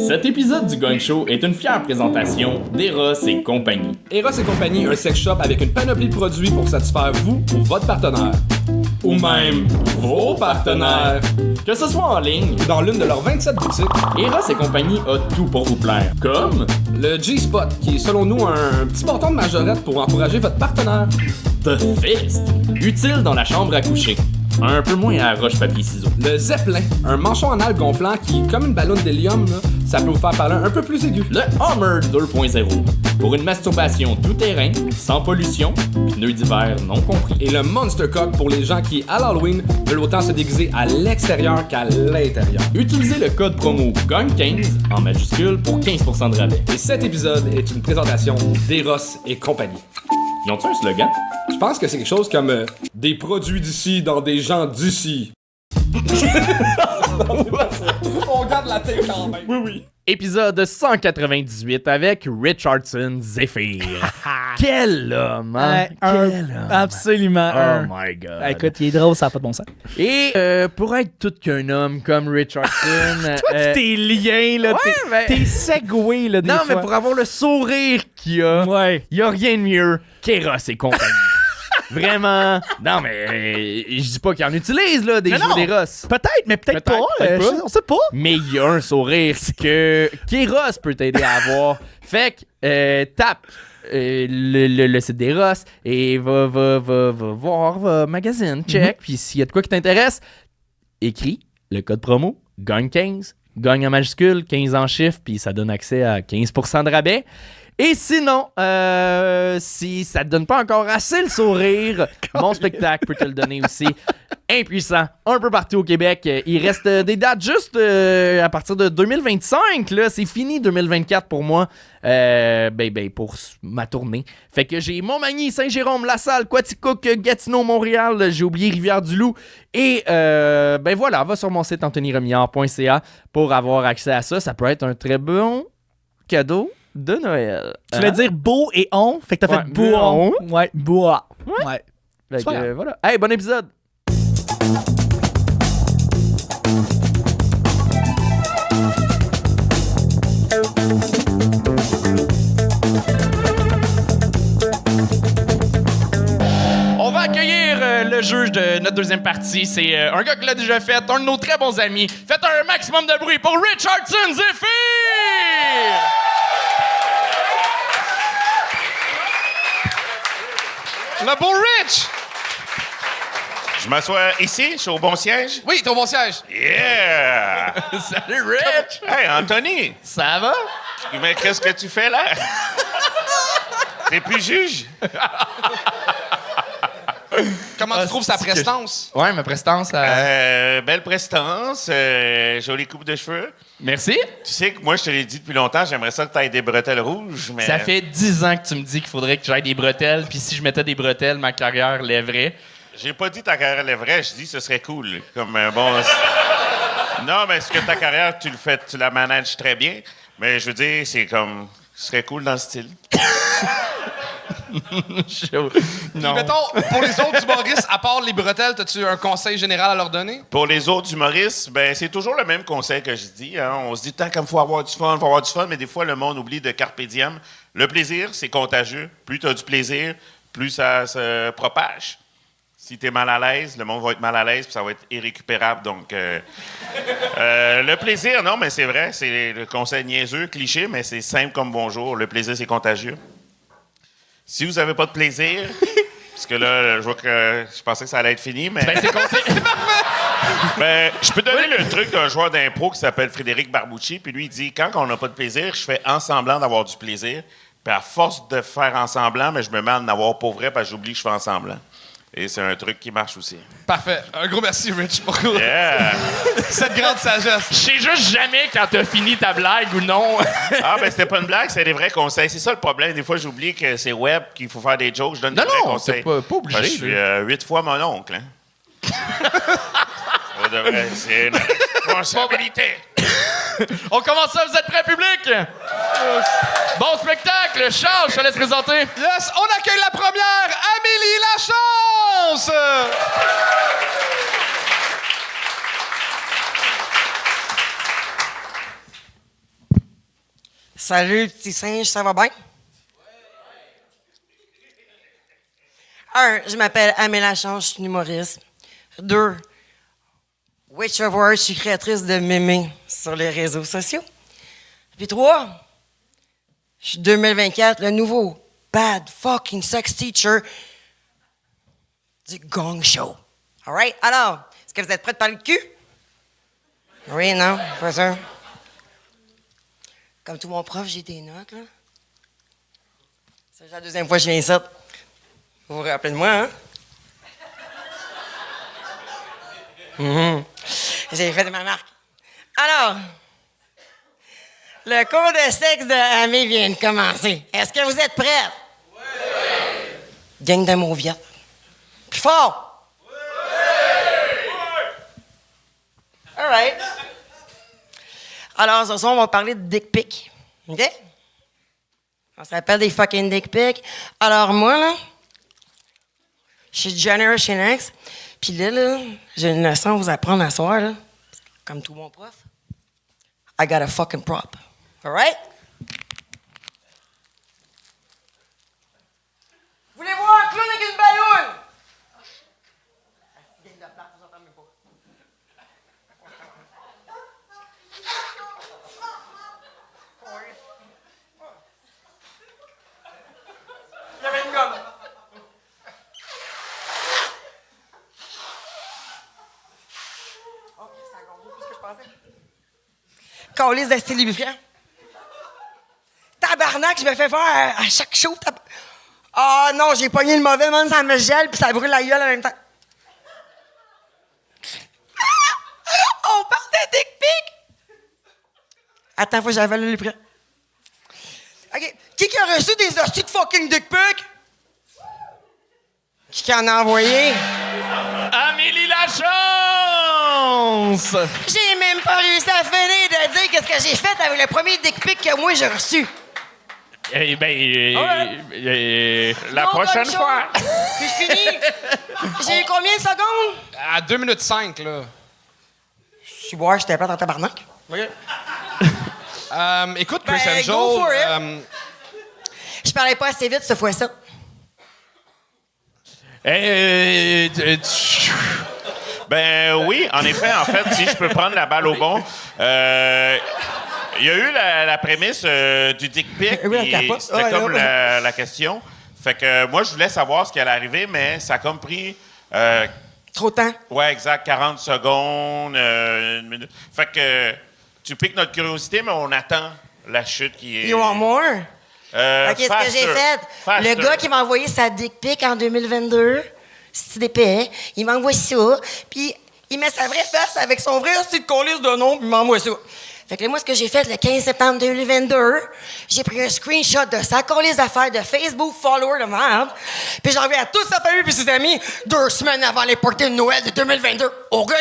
Cet épisode du Gong Show est une fière présentation d'Eros et compagnie. Eros et compagnie, un sex shop avec une panoplie de produits pour satisfaire vous ou votre partenaire. Ou même vos partenaires. Que ce soit en ligne, Dans l'une de leurs 27 boutiques, Eros et compagnie a tout pour vous plaire. Comme le G-Spot, qui est selon nous un petit bâton de majorette pour encourager votre partenaire. The Fist, utile dans la chambre à coucher. Un peu moins à roche-papier-ciseaux. Le Zeppelin, un manchon anal gonflant qui, comme une ballonne d'hélium, là, ça peut vous faire parler un peu plus aigu. Le Hummer 2.0, pour une masturbation tout-terrain, sans pollution, pneus d'hiver non compris. Et le Monster Cock pour les gens qui, à l'Halloween, veulent autant se déguiser à l'extérieur qu'à l'intérieur. Utilisez le code promo GONG15 en majuscule pour 15% de rabais. Et cet épisode est une présentation d'Eros et compagnie. Ils ont-tu un slogan? Je pense que c'est quelque chose comme des produits d'ici dans des gens d'ici. On regarde la tête quand même. Oui. Épisode 198 avec Richardson Zephyr. Quel homme, hein? Quel homme. Absolument. Oh my god. Écoute, il est drôle, ça n'a pas de bon sens. Et pour être tout qu'un homme comme Richardson... Tes liens, là, ouais, tes segways, là, des non, fois. mais pour avoir le sourire qu'il a, Ouais. il y a rien de mieux qu'Eros et compagnie. Vraiment. Non, mais je dis pas qu'il en utilise, là, des Mais jeux non. d'Eros. Peut-être, mais peut-être pas. peut-être pas. On sait pas. Mais il y a un sourire qu'Eros peut t'aider à avoir. Fait que tape le site d'Eros et va voir, va magazine, check. Puis s'il y a de quoi qui t'intéresse, écris le code promo GONG15, GONG en majuscule, 15 en chiffres, puis ça donne accès à 15% de rabais. Et sinon, si ça te donne pas encore assez le sourire, mon spectacle peut te le donner aussi. Impuissant, un peu partout au Québec. Il reste des dates à partir de 2025. Là, c'est fini 2024 pour moi. Pour ma tournée. Fait que j'ai Montmagny, Saint-Jérôme, La Salle, Quaticook, Gatineau, Montréal. J'ai oublié Rivière-du-Loup. Et voilà, va sur mon site anthonyremillard.ca pour avoir accès à ça. Ça peut être un très bon cadeau de Noël. Tu voulais dire beau et on, fait que t'as Ouais, fait beau. Ouais, beau. Ouais. Fait C'est pas que, grave. voilà. Hey, bon épisode! On va accueillir le juge de notre deuxième partie. C'est un gars qui l'a déjà fait, un de nos très bons amis. Faites un maximum de bruit pour Richardson Zephyr! Le beau Rich! Je m'assois ici, je suis au bon siège. Oui, t'es au bon siège. Yeah! Salut Rich! Hey, Anthony! Ça va? Mais qu'est-ce que tu fais là? T'es plus juge? Comment tu trouves sa prestance? Ouais, ma prestance. Belle prestance, jolie coupe de cheveux. Merci. Tu sais que moi, je te l'ai dit depuis longtemps, j'aimerais ça que tu aies des bretelles rouges, mais... Ça fait 10 ans que tu me dis qu'il faudrait que j'aille des bretelles, puis si je mettais des bretelles, ma carrière lèverait. J'ai pas dit ta carrière lèverait, je dis ce serait cool. Comme un bon... Non, mais est-ce que ta carrière, tu la manages très bien, mais je veux dire, c'est comme... Ce serait cool dans le style. Non. Mettons, pour les autres humoristes, à part les bretelles, as-tu un conseil général à leur donner? Pour les autres humoristes, ben c'est toujours le même conseil que je dis. Hein. On se dit tant qu'il faut avoir du fun, mais des fois, le monde oublie de carpe diem. Le plaisir, c'est contagieux. Plus tu as du plaisir, plus ça se propage. Si tu es mal à l'aise, le monde va être mal à l'aise, puis ça va être irrécupérable. Donc, le plaisir, non, mais c'est vrai, c'est le conseil niaiseux, cliché, mais c'est simple comme bonjour. Le plaisir, c'est contagieux. Si vous n'avez pas de plaisir, parce que là, je vois que je pensais que ça allait être fini, mais... Ben, c'est conseil. Ben, je peux donner le truc d'un joueur d'impro qui s'appelle Frédéric Barbucci, puis lui, il dit, quand on n'a pas de plaisir, je fais en semblant d'avoir du plaisir, puis à force de faire en semblant, mais je me mets à en avoir pour vrai, parce que j'oublie que je fais en semblant. Et c'est un truc qui marche aussi. Parfait. Un gros merci, Rich, pour Yeah! cette grande sagesse. Je sais juste jamais quand t'as fini ta blague ou non. Ah, ben c'était pas une blague, c'est des vrais conseils. C'est ça le problème. Des fois, j'oublie que c'est web, qu'il faut faire des jokes. Je donne des vrais conseils. c'est pas obligé. Ben, je suis 8 fois mon oncle, hein. Ça devrait, c'est une responsabilité. On commence ça, vous êtes prêts, public? Bon spectacle! Charles, je te laisse présenter. Yes, on accueille la première, Amélie Lachance! Salut, petit singe, ça va bien? Un, je m'appelle Amélie Change, je suis une humoriste. 2, Witch of Words, je suis créatrice de mémés sur les réseaux sociaux. Puis 3, je suis 2024, le nouveau bad fucking sex teacher du Gong Show. All right? Alors, est-ce que vous êtes prêts de parler de cul? Oui, non, pas sûr. Comme tout mon prof, j'ai des notes, là. C'est la deuxième fois que je viens ici. Vous vous rappelez de moi, hein? J'ai fait de ma marque. Alors, le cours de sexe de Amé vient de commencer. Est-ce que vous êtes prêts? Oui! Gang de mauviettes. Plus fort! Oui! All right. Alors, ce soir, on va parler de dick pic. OK? On s'appelle des fucking dick pics. Alors, moi, là, je suis Generation X. Puis là, j'ai une leçon à vous apprendre à soir, là. Comme tout mon prof. I got a fucking prop. All right? Voulez voir un clown avec une balloune? Il y avait une gomme. OK, ça a gagné plus que je pensais. Câlisse de style lubrifiant. Tabarnak, je me fais faire à chaque show. Ah non, j'ai pogné le mauvais, man, ça me gèle puis ça brûle la gueule en même temps. On parle de dick pic! Attends, faut que j'avale le lubrifiant. OK. Qui a reçu des hosties de fucking dick pic? Qui en a envoyé? Amélie Lachance! J'ai même pas réussi à finir de dire qu'est-ce que j'ai fait avec le premier dick pic que moi j'ai reçu. Eh ben, La Non, prochaine bonne fois. chose. C'est fini. J'ai eu combien de secondes? À 2 minutes 5, là. Si boire, j'étais plate en tabarnak. Écoute, Ben, Chris go for it. Angel, Je parlais pas assez vite cette fois-ci. Ben oui, en effet, si je peux prendre la balle au bon. Il y a eu la prémisse du dick pic, Oui, la puis capote. c'était Ouais, comme là. la question. Fait que moi, je voulais savoir ce qui allait arriver, mais ça a comme pris... Trop de temps. ouais, exact, 40 secondes, une minute. Fait que tu piques notre curiosité, mais on attend la chute qui est... You want more? OK, ce que faster. j'ai fait, Faster. le gars qui m'a envoyé sa dick pic en 2022, c'est d'épais, il m'envoie ça, puis il met sa vraie face avec son vrai style de colisse de nom, puis il m'envoie ça. Fait que là, moi, ce que j'ai fait le 15 septembre 2022, j'ai pris un screenshot de sa colisse d'affaires de Facebook follower de merde, puis j'ai envoyé à toute sa famille puis ses amis 2 semaines avant les parties de Noël de 2022. OK?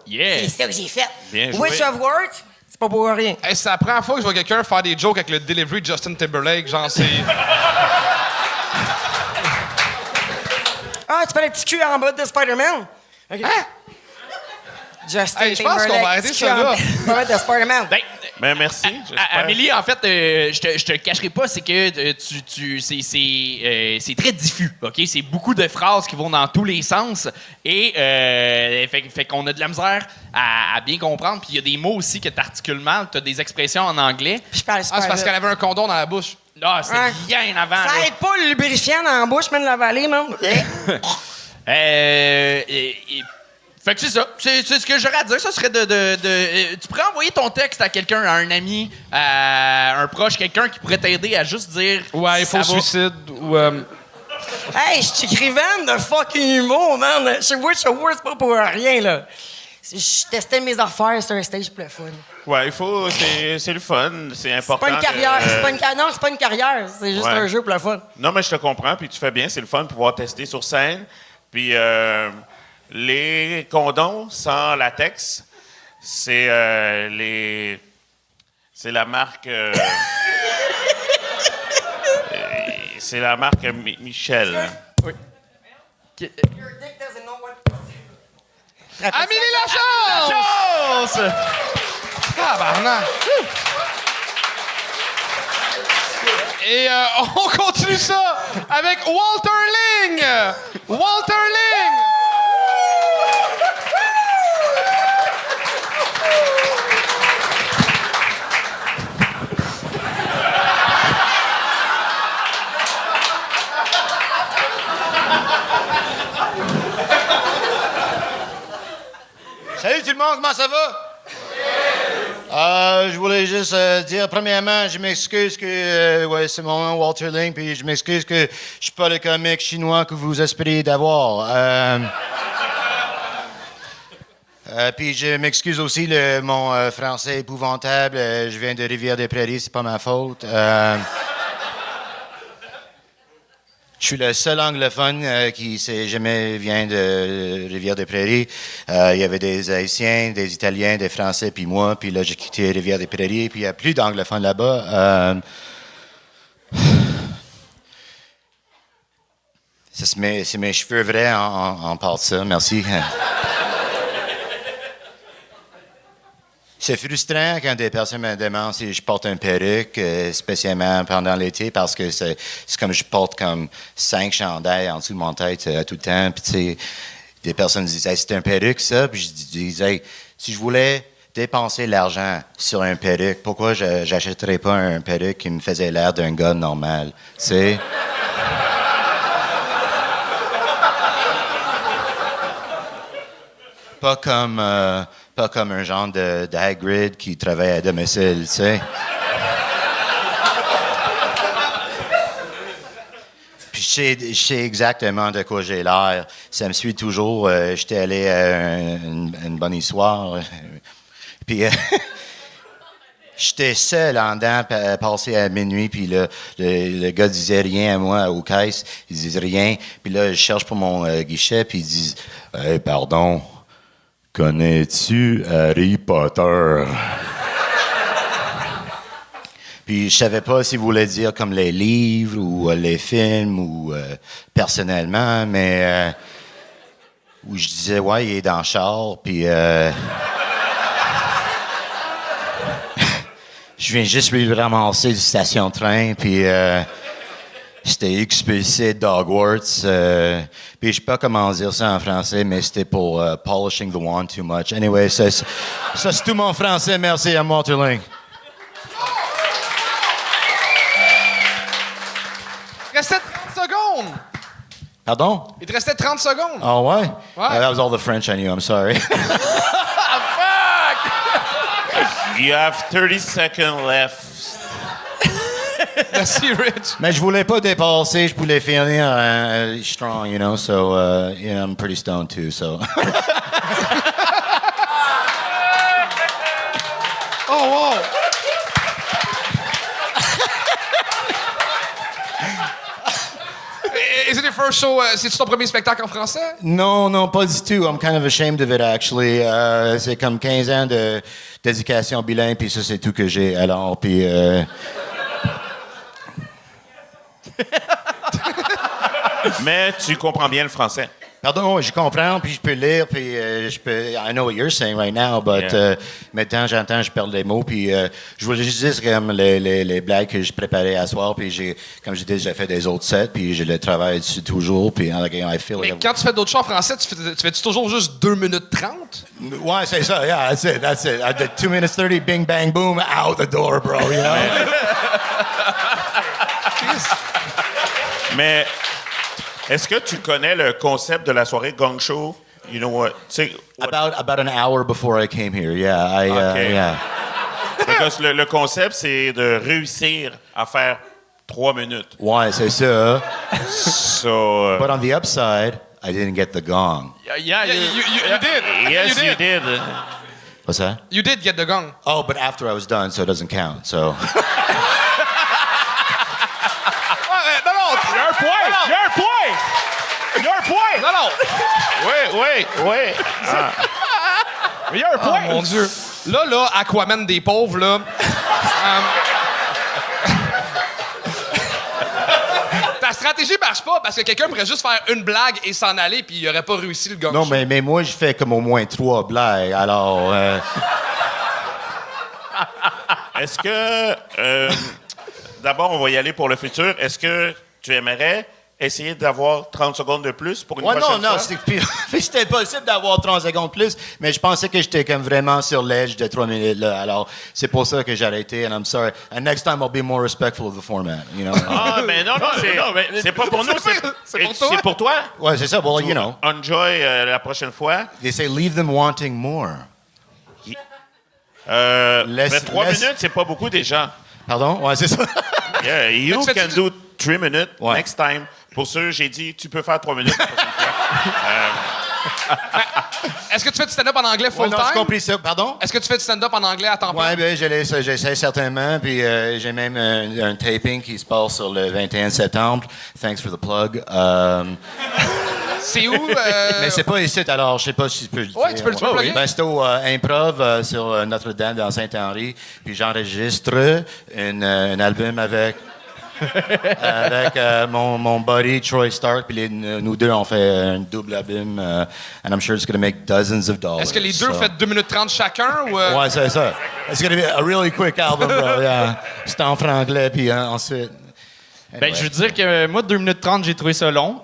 Yeah! C'est ça que j'ai fait. Bien joué. Witch of Words, c'est pas pour rien. hey, c'est la première fois que je vois quelqu'un faire des jokes avec le delivery de Justin Timberlake. Genre, c'est. Ah, tu fais le petit cul en bas de Spider-Man? OK. Hein? Justin Hey, je pense qu'on va Timberlake, arrêter petit ça cul en là. bas de Spider-Man. Ben, Ben merci, j'espère. Amélie, en fait, je te le cacherai pas, c'est que c'est très diffus, OK? C'est beaucoup de phrases qui vont dans tous les sens et fait qu'on a de la misère à bien comprendre. Puis il y a des mots aussi que tu articules mal, tu as des expressions en anglais. Puis je parle Ah, super c'est parce vite. qu'elle avait un condom dans la bouche. Ah, c'est Ouais. bien avant. Ça là. aide pas le lubrifiant dans la bouche, même de la vallée, man. Fait que c'est ça. C'est ce que j'aurais à dire. Ça serait tu pourrais envoyer ton texte à quelqu'un, à un ami, à un proche, quelqu'un qui pourrait t'aider à juste dire. Ouais, il ça faut va. suicide ou. Hey, je suis écrivaine de fucking humour, man. Chez Witch of Words, c'est pas pour rien, là. Je testais mes affaires sur un stage pour le fun. Ouais, il faut... C'est le fun, c'est C'est important. pas une carrière. que- C'est pas une non, c'est pas une carrière. C'est juste Ouais. un jeu pour le fun. Non, mais je te comprends, puis tu fais bien. C'est le fun de pouvoir tester sur scène. Puis les condoms sans latex, c'est c'est la marque... c'est la marque Michel. Your dick doesn't know what... Amélie Lachance! Chose! Tabarnak! Et on continue ça avec Walter Ling! Walter Ling! Salut tout le monde, comment ça va? Je voulais juste dire, premièrement, je m'excuse que ouais, c'est mon nom, Walter Ling, puis je m'excuse que je suis pas le comique chinois que vous espériez d'avoir. Puis je m'excuse aussi, mon français épouvantable. Je viens de Rivière-des-Prairies, c'est pas ma faute. Je suis le seul anglophone qui jamais vient de Rivière-des-Prairies. Il y avait des Haïtiens, des Italiens, des Français, puis moi. Puis là, j'ai quitté Rivière-des-Prairies, puis il n'y a plus d'anglophones là-bas. C'est mes cheveux vrais en parle de ça. Merci. C'est frustrant quand des personnes me demandent si je porte une perruque, spécialement pendant l'été, parce que c'est comme je porte comme 5 chandails en dessous de mon tête tout le temps. Puis tu sais, des personnes disent hey, « c'est une perruque ça? » Puis je dis hey, « si je voulais dépenser l'argent sur une perruque, pourquoi j'achèterais pas une perruque qui me faisait l'air d'un gars normal? » Tu sais? Pas comme un genre d'Hagrid qui travaille à domicile, tu sais. Puis je sais exactement de quoi j'ai l'air. Ça me suit toujours. J'étais allé à une bonne histoire. Puis j'étais seul en dedans, passé à minuit, puis là, le gars disait rien à moi aux caisses. Il disait rien. Puis là, je cherche pour mon guichet, puis ils disent « Hey, pardon. Connais-tu Harry Potter? » Puis je savais pas s'il voulait dire comme les livres ou les films ou personnellement, mais où je disais ouais, il est dans le char, puis je viens juste lui ramasser du station de train, puis c'était expulsé d'Hogwarts. Puis je sais pas comment dire ça en français, mais c'était pour polishing the wand too much. Anyway, ça c'est tout mon français. Merci à Walter Ling. Il restait 30 secondes! Pardon? Il te restait 30 secondes! Oh ouais? Ouais. That was all the French I knew. I'm sorry. You have 30 seconds left. Merci, Rich. Mais je voulais pas dépasser, je voulais finir strong, you know, so I'm pretty stoned too, so. Oh, wow! Is it your first show? C'est-tu ton premier spectacle en français? Non, pas du tout. I'm kind of ashamed of it, actually. C'est comme 15 ans d'éducation bilingue, puis ça, c'est tout que j'ai. Alors, puis... Mais tu comprends bien le français. Pardon, je comprends, puis je peux lire, puis je peux... I know what you're saying right now, but Yeah. maintenant, j'entends, je perds les mots, puis je voulais juste dire comme les blagues que je préparais à soir, puis comme je dis, j'ai fait des autres sets, puis je le travaille dessus toujours, puis I feel Mais like... quand tu fais d'autres shows en français, tu fais-tu toujours juste 2 minutes 30? Ouais, c'est ça, yeah, that's it. I did 2 minutes 30, bing, bang, boom, out the door, bro, you know? Mais est-ce que tu connais le concept de la soirée Gong Show? You know what? About an hour before I came here, yeah. Okay. Yeah. Parce que le concept, c'est de réussir à faire 3 minutes. Ouais, c'est ça. So, But on the upside, I didn't get the gong. Yeah, you did. yes, you did. What's that? You did get the gong. Oh, but after I was done, so it doesn't count, so... Il y a un point! Non, non! Oui. Il y a un point! Mon Dieu. Là, Aquaman des pauvres, là... Ta stratégie marche pas parce que quelqu'un pourrait juste faire une blague et s'en aller puis il aurait pas réussi le gong. Non, mais moi, je fais comme au moins 3 blagues, alors... Est-ce que d'abord, on va y aller pour le futur. Est-ce que tu aimerais essayer d'avoir 30 secondes de plus pour une prochaine fois? C'était possible d'avoir 30 secondes plus, mais je pensais que j'étais comme vraiment sur l'edge de 3 minutes, là. Alors, c'est pour ça que j'ai arrêté, and I'm sorry. And next time, I'll be more respectful of the format, you know? Ah, mais non, c'est pas pour nous, c'est pour toi. C'est pour toi? Ouais, c'est ça, well, you know. Enjoy la prochaine fois. They say leave them wanting more. Mais 3 minutes, c'est pas beaucoup déjà. Pardon? Ouais, c'est ça. Yeah, you Mais tu can fais-tu do 3 minutes Ouais. next time. Pour ceux, j'ai dit, tu peux faire 3 minutes la prochaine fois. Est-ce que tu fais du stand-up en anglais Ouais, full-time? non, j'ai compris ça. Pardon? Est-ce que tu fais du stand-up en anglais à temps plein? Oui, ben, j'essaie certainement. Puis j'ai même un taping qui se passe sur le 21 septembre. Thanks for the plug. C'est où? Mais c'est pas ici, alors je sais pas si je peux le dire. Ouais, tu peux le plugger. Ben, c'est au Improv sur Notre-Dame dans Saint-Henri. Puis j'enregistre un album avec mon buddy Troy Stark. Puis nous deux, on fait un double album. And I'm sure it's going to make dozens of dollars. Est-ce que les deux so. font 2 minutes 30 chacun? Ou Ouais, c'est ça. It's going to be a really quick album, bro. Yeah. C'est en franglais, puis ensuite... Ben, je veux dire que moi, 2 minutes 30, j'ai trouvé ça long.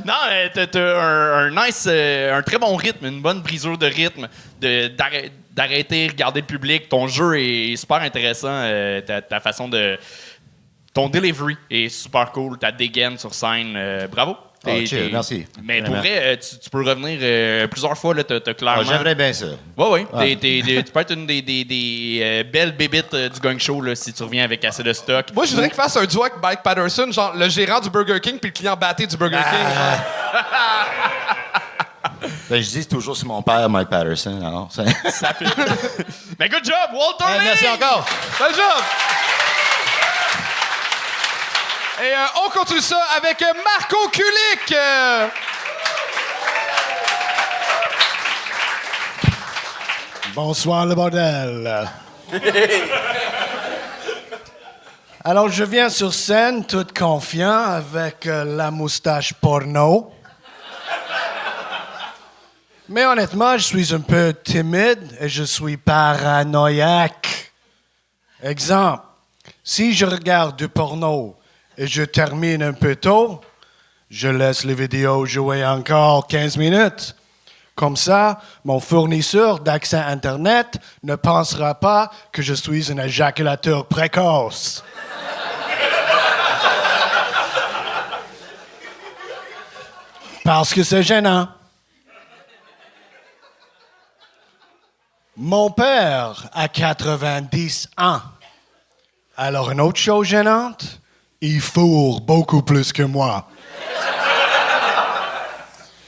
Non, t'as un très bon rythme, une bonne brisure de rythme, d'arrêter, regarder le public. Ton jeu est super intéressant. Ta façon de... Ton delivery est super cool. Ta dégaine sur scène. Bravo. chill, merci. Mais pour Vraiment. vrai, tu peux revenir plusieurs fois. T'as clairement... J'aimerais bien ça. Oui. Ouais. Tu peux être une des belles bébites du gang show là, si tu reviens avec assez de stock. Moi, je voudrais qu'il fasse un duo avec Mike Patterson, genre le gérant du Burger King puis le client batté du Burger King. Ben, je dis toujours c'est mon père, Mike Patterson. Alors, Ça fait... Mais good job, Walter Lee! merci encore. Bel job! Et on continue ça avec Marco Kulik. Bonsoir le bordel. Alors, je viens sur scène tout confiant avec la moustache porno. Mais honnêtement, je suis un peu timide et je suis paranoïaque. Exemple, si je regarde du porno et je termine un peu tôt, je laisse les vidéos jouer encore 15 minutes. Comme ça, mon fournisseur d'accès Internet ne pensera pas que je suis un éjaculateur précoce. Parce que c'est gênant. Mon père a 90 ans. Alors, une autre chose gênante, il fourre beaucoup plus que moi.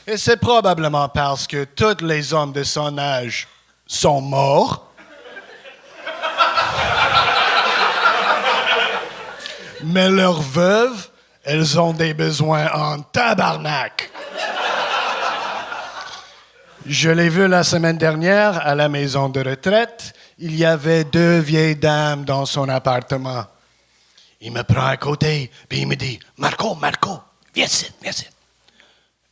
Et c'est probablement parce que tous les hommes de son âge sont morts. Mais leurs veuves, elles ont des besoins en tabarnak. Je l'ai vu la semaine dernière à la maison de retraite. Il y avait 2 vieilles dames dans son appartement. Il me prend à côté, puis il me dit « Marco, viens ici, viens ici.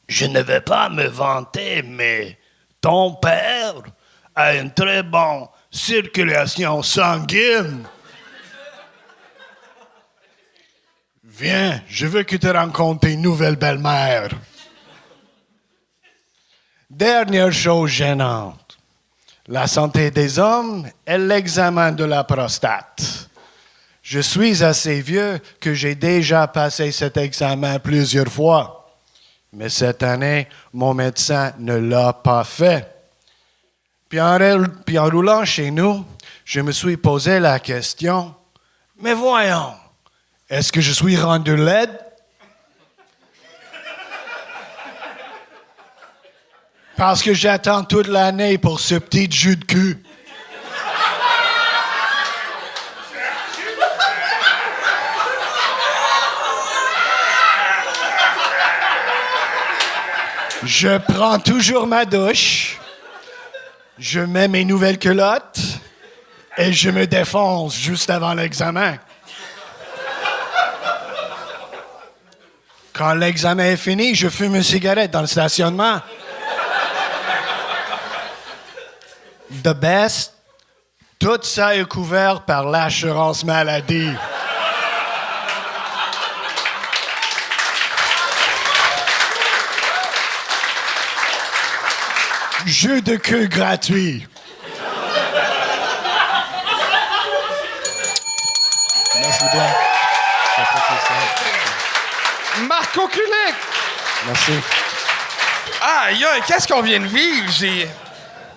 Je ne vais pas me vanter, mais ton père a une très bonne circulation sanguine. Viens, je veux que tu rencontres tes nouvelles belles-mères. » Dernière chose gênante. La santé des hommes et l'examen de la prostate. Je suis assez vieux que j'ai déjà passé cet examen plusieurs fois. Mais cette année, mon médecin ne l'a pas fait. Puis en roulant chez nous, je me suis posé la question, mais voyons, est-ce que je suis rendu laide? Parce que j'attends toute l'année pour ce petit jus de cul. Je prends toujours ma douche, je mets mes nouvelles culottes et je me défonce juste avant l'examen. Quand l'examen est fini, je fume une cigarette dans le stationnement. The best Tout ça est couvert par l'assurance maladie. Jeu de queue gratuit. Merci bien. Marco Kulik! Merci. Aïe, aïe, qu'est-ce qu'on vient de vivre?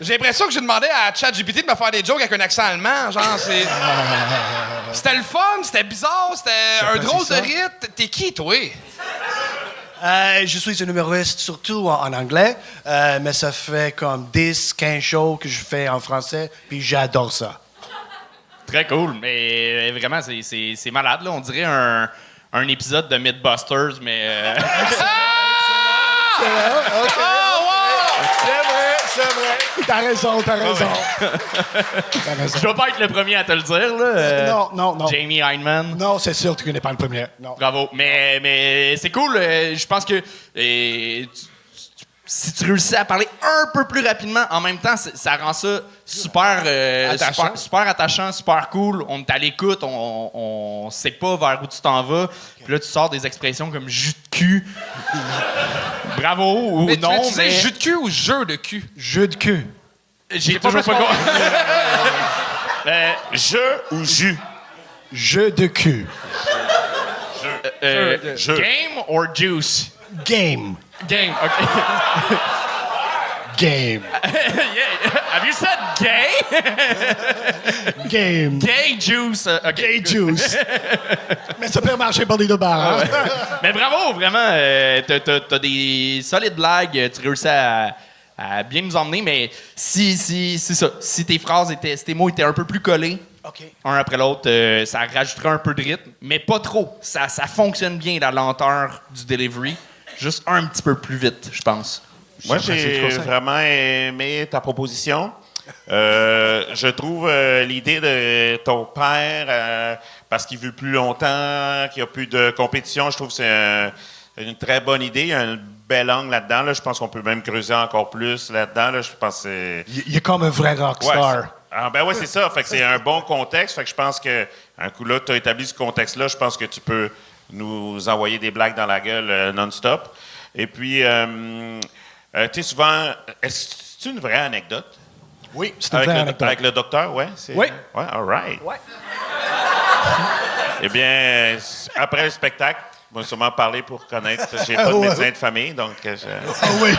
J'ai l'impression que j'ai demandé à ChatGPT de me faire des jokes avec un accent allemand. Genre, c'est. C'était le fun, c'était bizarre, c'était un drôle de rythme. T'es qui, toi? Je suis un humoriste surtout en anglais, mais ça fait comme 10, 15 shows que je fais en français, puis j'adore ça. Très cool, mais vraiment, c'est malade, là. On dirait un épisode de Mythbusters, mais... C'est vrai, OK. C'est vrai. T'as raison. T'as raison. Je dois pas être le premier à te le dire, là. Non. Jamie Hyneman. Non, c'est sûr que tu n'es pas le premier. Non. Bravo. Mais c'est cool. Je pense que si tu réussis à parler un peu plus rapidement, en même temps, ça rend ça super, super attachant, super cool. On est à l'écoute, on sait pas vers où tu t'en vas. Puis là, tu sors des expressions comme jus de cul. Bravo ou Mais non, tu sais, jus de cul ou jeu de cul? Jeu de queue. J'ai toujours pas compris. Je ou jus? Jeu de queue. Jeu. Game or juice? Game. Game, OK. Game. Yeah. Have you said gay? Game. Gay juice. OK. Gay juice. Mais ça peut marcher par les deux barres. Hein? Mais bravo, vraiment. T'as des solides blagues. Tu réussis à bien nous emmener. Mais c'est ça. Si tes phrases si tes mots étaient un peu plus collés, OK. un après l'autre, ça rajouterait un peu de rythme. Mais pas trop. Ça fonctionne bien, la lenteur du delivery. Juste un petit peu plus vite, je pense. Moi, j'ai vraiment aimé ta proposition. Je trouve l'idée de ton père, parce qu'il veut plus longtemps, qu'il n'y a plus de compétition, je trouve que c'est une très bonne idée. Il y a un bel angle là-dedans. Là. Je pense qu'on peut même creuser encore plus là-dedans. Là. Je pense que c'est... Il est comme un vrai rockstar. Ouais, oui, c'est ça. Fait que c'est un bon contexte. Fait que je pense que un coup là, tu as établi ce contexte-là. Je pense que tu peux nous envoyer des blagues dans la gueule non-stop. Et puis, tu sais, souvent, est-ce que c'est une vraie anecdote? Oui, c'est une vraie anecdote. Avec le docteur, oui? Oui. Ouais, all right. Ouais. Eh bien, après le spectacle, on va sûrement parler pour connaître. J'ai pas de médecin de famille, donc... Ah oui.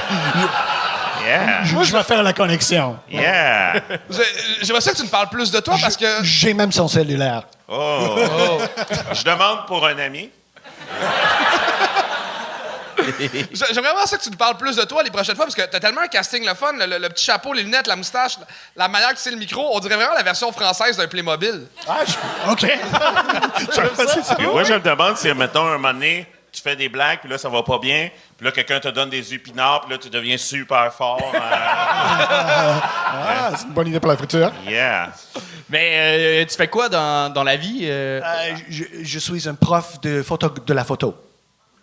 Yeah. Je vais faire la connexion. Yeah. J'aimerais ça que tu me parles plus de toi parce que. J'ai même son cellulaire. Oh. Je demande pour un ami. J'aimerais vraiment ça que tu nous parles plus de toi les prochaines fois parce que t'as tellement un casting le fun, le petit chapeau, les lunettes, la moustache, la manière que tu sais le micro, on dirait vraiment la version française d'un Playmobil. OK. Moi, je me demande si, mettons, un moment donné, tu fais des blagues, puis là, ça va pas bien, puis là, quelqu'un te donne des épinards, puis là, tu deviens super fort. C'est une bonne idée pour la future. Yeah. Mais tu fais quoi dans la vie? Je suis un prof de la photo.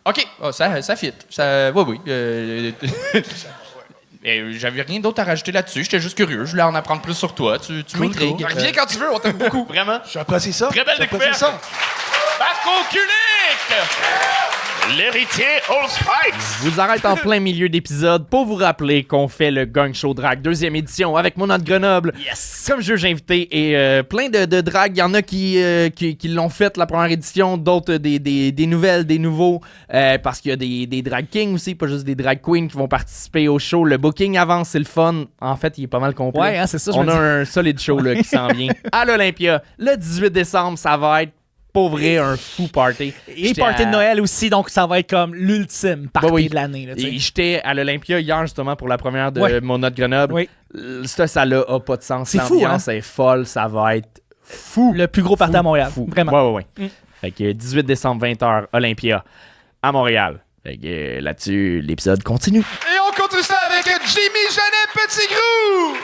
OK, ça fit. Oui. J'avais rien d'autre à rajouter là-dessus. J'étais juste curieux. Je voulais en apprendre plus sur toi. Tu m'intrigues. Reviens quand tu veux, on t'aime beaucoup. Vraiment. J'apprécie ça. Très belle découverte. Ça. Marco Kulik! L'héritier Old Spice. Je vous arrête en plein milieu d'épisode pour vous rappeler qu'on fait le Gang Show Drag 2e édition avec mon autre Grenoble. Yes! Comme juge invité et plein de drags. Il y en a qui l'ont fait la première édition, d'autres des nouvelles, des nouveaux. Parce qu'il y a des drag kings aussi, pas juste des drag queens qui vont participer au show. Le booking avance, c'est le fun. En fait, il est pas mal complet. Ouais, hein, c'est ça, je On me a un solide show là, qui s'en vient à l'Olympia. Le 18 décembre, ça va être pour vrai un fou party. Et party de Noël aussi, donc ça va être comme l'ultime party de l'année. Là, et j'étais à l'Olympia hier justement pour la première de Ouais. mon autre Grenoble. Oui. Cette salle-là a pas de sens. C'est fou, L'ambiance est folle, ça va être fou. Le plus gros party à Montréal. Fou. Vraiment. Ouais. Fait que 18 décembre, 20h, Olympia, à Montréal. Fait que là-dessus, l'épisode continue. Et on continue ça avec Jimmy Jeannet Petitgrou!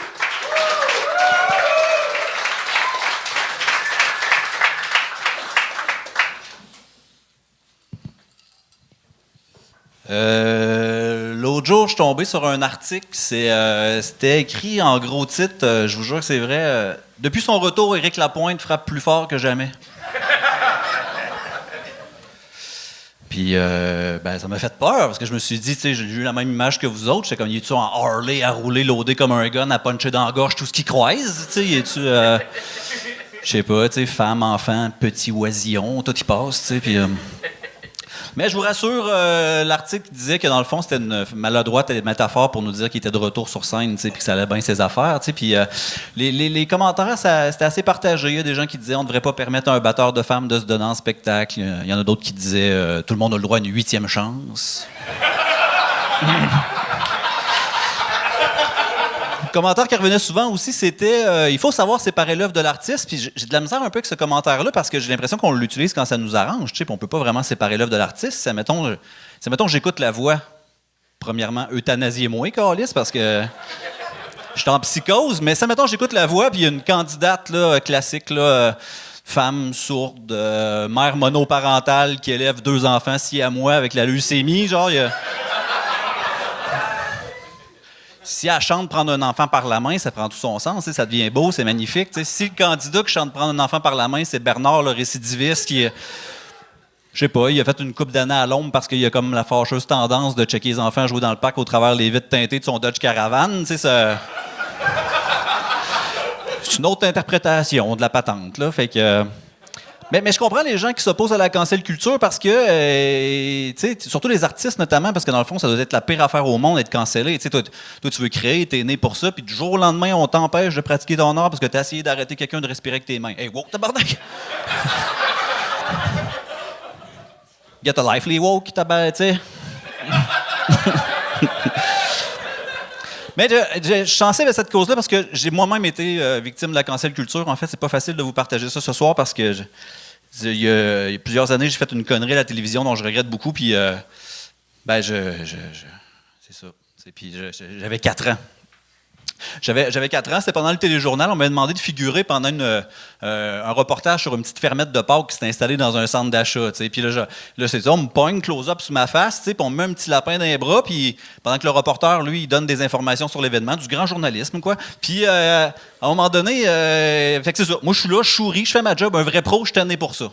L'autre jour, je suis tombé sur un article. C'était écrit en gros titre. Je vous jure que c'est vrai. Depuis son retour, Éric Lapointe frappe plus fort que jamais. Puis, ça m'a fait peur parce que je me suis dit, tu sais, j'ai eu la même image que vous autres. J'étais comme, il est-tu en Harley à rouler, loadé comme un gun, à puncher dans la gorge tout ce qu'il croise? Tu sais, il est-tu. Je sais pas, tu sais, femme, enfant, petit oisillon, tout y passe, tu sais. Puis. Mais je vous rassure, l'article disait que dans le fond, c'était une maladroite métaphore pour nous dire qu'il était de retour sur scène, puis que ça allait bien ses affaires. Puis les commentaires, c'était assez partagé. Il y a des gens qui disaient on ne devrait pas permettre à un batteur de femmes de se donner en spectacle. Il y en a d'autres qui disaient tout le monde a le droit à une 8e chance. Le commentaire qui revenait souvent aussi, c'était il faut savoir séparer l'œuvre de l'artiste. Puis j'ai de la misère un peu avec ce commentaire-là parce que j'ai l'impression qu'on l'utilise quand ça nous arrange. Tu sais, puis on peut pas vraiment séparer l'œuvre de l'artiste. Ça, mettons, j'écoute La Voix. Premièrement, euthanasiez-moi, câlisse, parce que je suis en psychose. Mais ça, mettons, j'écoute La Voix, puis il y a une candidate là, classique, là, femme sourde, mère monoparentale qui élève 2 enfants siamois avec la leucémie. Genre, il y a... Si elle chante prendre un enfant par la main, ça prend tout son sens, ça devient beau, c'est magnifique. T'sais. Si le candidat qui chante prendre un enfant par la main, c'est Bernard le récidiviste qui, je sais pas, il a fait une coupe d'années à l'ombre parce qu'il a comme la fâcheuse tendance de checker les enfants jouer dans le parc au travers les vitres teintées de son Dodge Caravan, ça... C'est une autre interprétation de la patente, là, fait que... Mais je comprends les gens qui s'opposent à la cancel culture parce que, tu sais, surtout les artistes notamment, parce que dans le fond, ça doit être la pire affaire au monde d'être cancellé. Tu sais, toi, tu veux créer, t'es né pour ça, puis du jour au lendemain, on t'empêche de pratiquer ton art parce que t'as essayé d'arrêter quelqu'un de respirer avec tes mains. Hey, woke, tabarnak! Get a lively woke, tabarnak, tu sais. Mais je suis sensible à cette cause-là parce que j'ai moi-même été victime de la cancel culture. En fait, c'est pas facile de vous partager ça ce soir parce que il y a plusieurs années, j'ai fait une connerie à la télévision dont je regrette beaucoup. Puis, c'est ça. Puis j'avais 4 ans. J'avais 4 ans, c'était pendant le téléjournal. On m'avait demandé de figurer pendant un reportage sur une petite fermette de Pâques qui s'était installée dans un centre d'achat. Puis là, c'est ça, on me pogne close-up sur ma face, puis on me met un petit lapin dans les bras, puis pendant que le reporter, lui, il donne des informations sur l'événement, du grand journalisme, quoi. Puis à un moment donné, fait que c'est ça. Moi, je suis là, je souris, je fais ma job, un vrai pro, je suis tanné pour ça.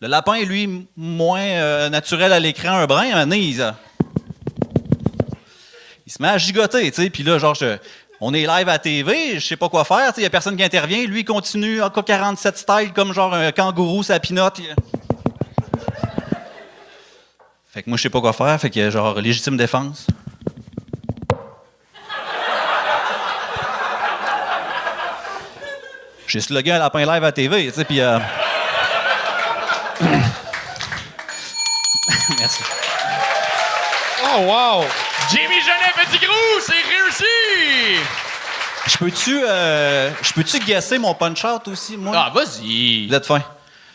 Le lapin, lui, moins naturel à l'écran, un brin, un moment donné, il se met à gigoter, tu sais, puis là, genre, on est live à la TV, je sais pas quoi faire, il y a personne qui intervient. Lui, il continue AK-47 style comme genre un kangourou, sa pinotte. Fait que moi, je sais pas quoi faire, fait que genre légitime défense. J'ai slugué un lapin live à la TV, tu sais, puis... Merci. Oh, wow! Jimmy Genet, Petit Gros, c'est réussi! Je peux-tu guesser mon punch-out aussi, moi? Ah, vas-y! Vous êtes fin.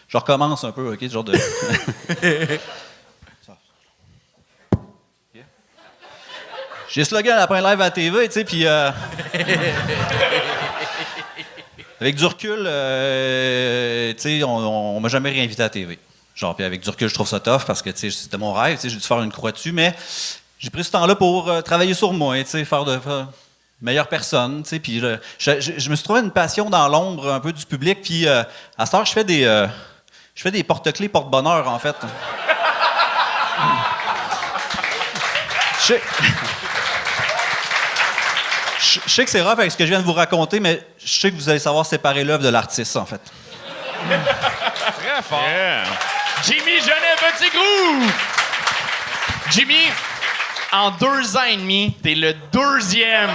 Je recommence un peu, OK? Genre de... J'ai slugué un lapin live à la TV, tu sais, puis... Avec du recul, tu sais, on m'a jamais réinvité à la TV. Genre, puis avec du recul, je trouve ça tough parce que, tu sais, c'était mon rêve, tu sais, j'ai dû faire une croix dessus, mais j'ai pris ce temps-là pour travailler sur moi, tu sais, faire de meilleure personne, tu sais, puis je me suis trouvé une passion dans l'ombre un peu du public, puis à cette heure, je fais des porte-clés, porte-bonheur, en fait. Je sais que c'est rough avec ce que je viens de vous raconter, mais je sais que vous allez savoir séparer l'œuvre de l'artiste, en fait. Très fort. Yeah. Jimmy Genet, Petit Gros! Jimmy, en 2 ans et demi, t'es le 2e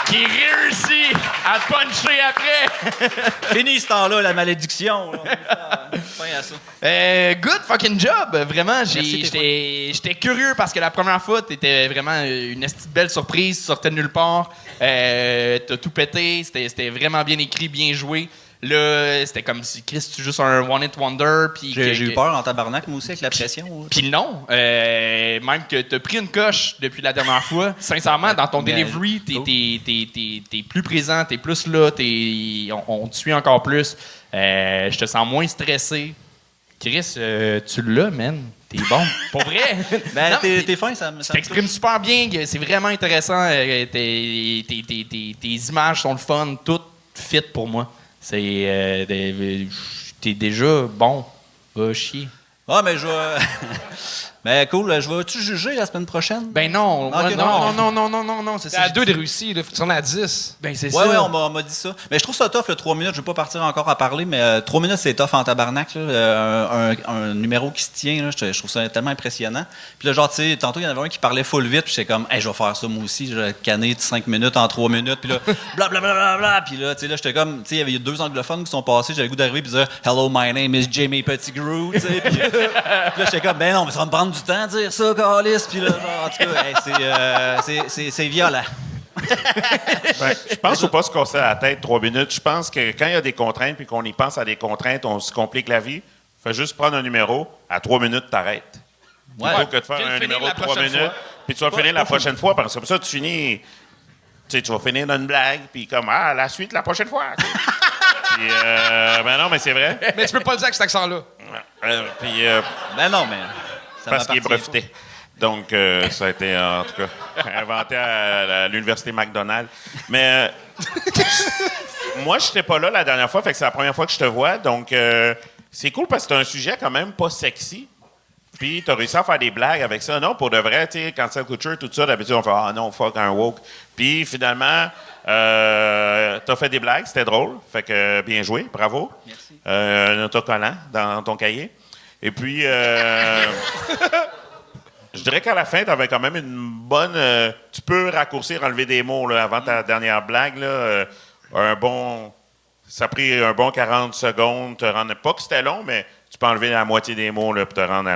qui réussit à te puncher après. Fini ce temps-là, la malédiction. Fin à ça. Good fucking job. Vraiment, j'étais curieux parce que la première fois, t'étais vraiment une belle surprise. Tu sortais de nulle part. T'as tout pété. C'était vraiment bien écrit, bien joué. Là, c'était comme si Chris, tu joues sur un One Hit Wonder. J'ai eu peur en tabarnak, moi aussi, avec la pression. Puis non, même que t'as pris une coche depuis la dernière fois. Sincèrement, dans ton delivery, t'es plus présent, t'es plus là, on te suit encore plus. Je te sens moins stressé. Chris, tu l'as, man. T'es bon. Pour vrai. Ben, Non, t'es fin, ça me Tu t'exprimes super bien, c'est vraiment intéressant. Tes images sont le fun, tout fit pour moi. T'es déjà bon. Va chier. Ah, mais je vais. Mais cool, je vais-tu juger la semaine prochaine? Ben non, Ok, non, c'est T'es ça. à 2 de réussi, là. Faut que tu rendes à 10. Ben c'est Ouais, ça. on m'a dit ça. Mais je trouve ça tough, le 3 minutes. Je vais pas partir encore à parler, mais 3 minutes, c'est tough en tabarnak. Là. Un numéro qui se tient, là, je trouve ça tellement impressionnant. Puis là, genre, tu sais, tantôt, il y en avait un qui parlait full vite, puis j'étais comme, hey, je vais faire ça moi aussi. Je vais canner 5 minutes en 3 minutes, puis là, blablabla. Puis là, tu sais, là, j'étais comme, tu sais, il y avait 2 anglophones qui sont passés. J'avais le goût d'arriver, puis de dire, hello, my name is Jamie Pettigrew, tu sais. Puis là, j'étais comme, ben non, mais ça va me prendre du temps de dire ça, Carlis. Puis là, genre, en tout cas, hey, c'est violent. Ben, je pense qu'il ne faut pas se casser la tête 3 minutes. Je pense que quand il y a des contraintes puis qu'on y pense à des contraintes, on se complique la vie. Fais juste prendre un numéro, à 3 minutes, t'arrêtes. Ouais. Plutôt que de faire Puis le un finir numéro la de 3 prochaine minutes, fois. puis tu vas le finir la prochaine fois, parce que comme ça, tu finis. Tu sais, tu vas finir dans une blague, puis comme, ah, la suite la prochaine fois. Puis, ben non, mais c'est vrai. Mais tu peux pas le dire avec cet accent-là. Puis, Ben non, mais. Ça parce qu'il est m'appartient breveté. Donc, ça a été, en tout cas, inventé à l'université McDonald's. Mais moi, je n'étais pas là la dernière fois, fait que c'est la première fois que je te vois. Donc, c'est cool parce que c'est un sujet quand même pas sexy. Puis, tu as réussi à faire des blagues avec ça. Non, pour de vrai, tu sais, cancel culture, tout ça, d'habitude, on fait « Ah non, fuck, un woke ». Puis, finalement, tu as fait des blagues, c'était drôle. Fait que, bien joué, bravo. Merci. Un autocollant dans ton cahier. Et puis, je dirais qu'à la fin, tu avais quand même une bonne... tu peux raccourcir, enlever des mots là, avant ta dernière blague. Là, ça a pris un bon 40 secondes. Te rendre, pas que c'était long, mais tu peux enlever la moitié des mots là, pour te rendre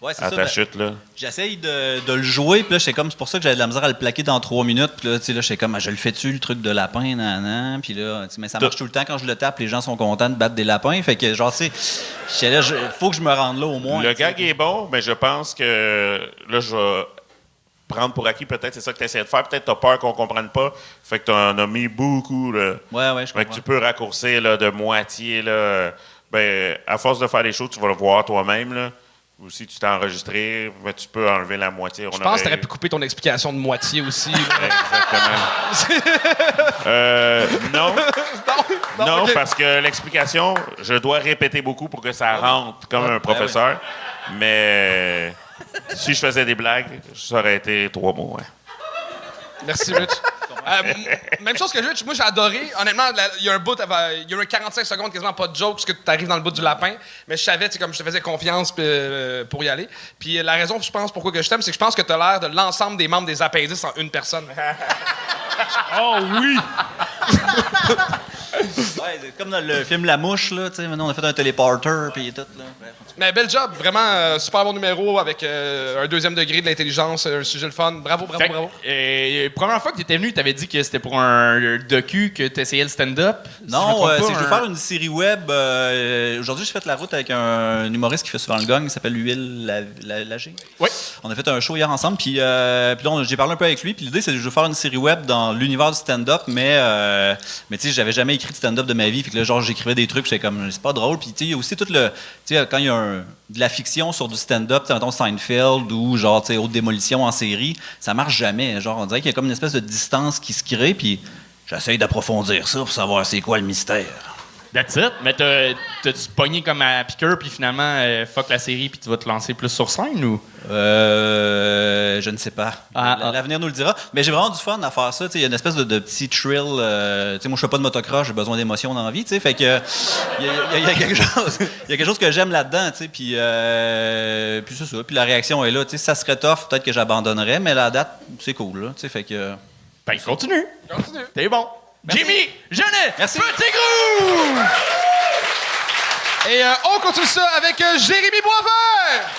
Ouais, c'est à ça, ta ben, chute. Là. J'essaye de le jouer, puis là, c'est comme, c'est pour ça que j'avais de la misère à le plaquer dans 3 minutes. Puis là, tu sais, là, j'étais comme, ah, je le fais-tu, le truc de lapin, nan, puis là, tu sais, mais ça marche tout le temps quand je le tape, les gens sont contents de battre des lapins. Fait que, genre, tu sais, j'étais là, faut que je me rende là au moins. Le tu sais. gag est bon, mais je pense que là, je vais prendre pour acquis, peut-être c'est ça que tu essaies de faire. Peut-être tu as peur qu'on ne comprenne pas. Fait que tu en as mis beaucoup. Là. Ouais, je Fait que comprends. tu peux raccourcir là, de moitié. Là, ben, à force de faire les choses, tu vas le voir toi-même. Là. Ou si tu t'es enregistré, ben, tu peux enlever la moitié. Je pense que t'aurais pu couper ton explication de moitié aussi. là. Exactement. Non. Non, ok. parce que l'explication, je dois répéter beaucoup pour que ça rentre comme un professeur. Mais si je faisais des blagues, ça aurait été 3 mots. Ouais. Merci, Rich. Même chose que Rich, moi j'ai adoré. Honnêtement, il y a un bout, il y a eu 45 secondes, quasiment pas de joke, parce que tu arrives dans le bout du lapin. Mais je savais, tu sais, comme je te faisais confiance pour y aller. Puis la raison, je pense, pourquoi que je t'aime, c'est que je pense que tu as l'air de l'ensemble des membres des Appendices en une personne. Oh oui! Ouais, c'est comme dans le film La Mouche, là, tu sais, maintenant on a fait un téléporter, puis tout, là. Bref, en tout cas. Mais bel job, vraiment super bon numéro avec un 2e degré de l'intelligence, un sujet le fun. Bravo. Première fois que tu étais venu, tu avais dit que c'était pour un docu que tu essayais le stand-up. Non, c'est que je veux faire une série web. Aujourd'hui, j'ai fait la route avec un humoriste qui fait souvent le gang, qui s'appelle Huile Lager. Oui. On a fait un show hier ensemble, puis là, j'ai parlé un peu avec lui. Puis l'idée, c'est que je veux faire une série web dans l'univers du stand-up, mais tu sais, j'avais jamais écrit de stand-up de ma vie. Fait que là, genre, j'écrivais des trucs, j'étais comme, c'est pas drôle. Puis tu sais, il y a aussi tout le. Tu sais, quand il y a de la fiction sur du stand-up, tu sais, mettons Seinfeld ou genre, tu sais, Haute Démolition en série, ça marche jamais. Genre, on dirait qu'il y a comme une espèce de distance qui se crée, puis j'essaye d'approfondir ça pour savoir c'est quoi le mystère. That's it. Mais t'as-tu pogné comme à piqueur, puis finalement, fuck la série, puis tu vas te lancer plus sur scène, ou? Je ne sais pas. Ah. L'avenir nous le dira. Mais j'ai vraiment du fun à faire ça. Il y a une espèce de petit thrill. Moi, je fais pas de motocross, j'ai besoin d'émotions dans la vie. Fait que il y a quelque chose que j'aime là-dedans. Puis c'est ça. Puis la réaction est là. Ça serait tough, peut-être que j'abandonnerais, mais la date, c'est cool. Là, fait que. Ben, continue. T'es bon. Merci. Jimmy, Jeannet, Merci. Pettigrew! Et on continue ça avec Jérémy Boisvert!